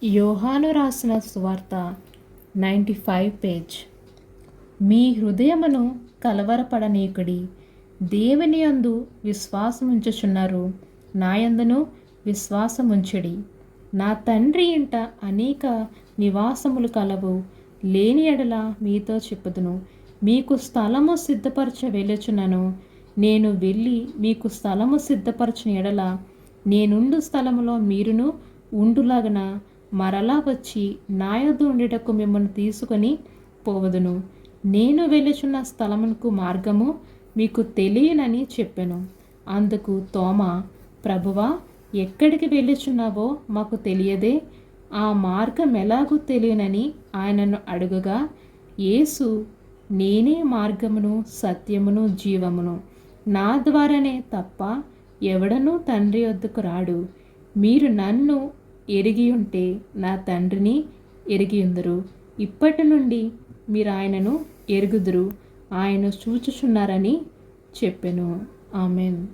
యోహాను రాసిన సువార్త 95 పేజ్. మీ హృదయమును కలవరపడనీకుడి, దేవుని యందు విశ్వాసముంచుచున్నారు, నాయందును విశ్వాసముంచుడి. నా తండ్రి ఇంట అనేక నివాసములు కలవు, లేని ఎడల మీతో చెప్పుదును. మీకు స్థలము సిద్ధపరచ వెళ్ళుచున్నాను. నేను వెళ్ళి మీకు స్థలము సిద్ధపరచిన ఎడల నేనుండు స్థలములో మీరును ఉండులాగన మరలా వచ్చి నా యొద్ద ఉండుటకు మిమ్మల్ని తీసుకొని పోవదును. నేను వెళ్ళుచున్న స్థలమునకు మార్గము మీకు తెలియనని చెప్పెను. అందుకు తోమా, ప్రభువా, ఎక్కడికి వెళ్ళుచున్నావో మాకు తెలియదే, ఆ మార్గం ఎలాగూ తెలియనని ఆయనను అడుగగా, యేసు, నేనే మార్గమును సత్యమును జీవమును, నా ద్వారానే తప్ప ఎవడనూ తండ్రి వద్దకు రాడు. మీరు నన్ను ఎరిగి ఉంటే నా తండ్రిని ఎరిగియుందురు. ఇప్పటి నుండి మీరు ఆయనను ఎరుగుదురు, ఆయన చూచుచున్నారని చెప్పెను. ఆమెన్.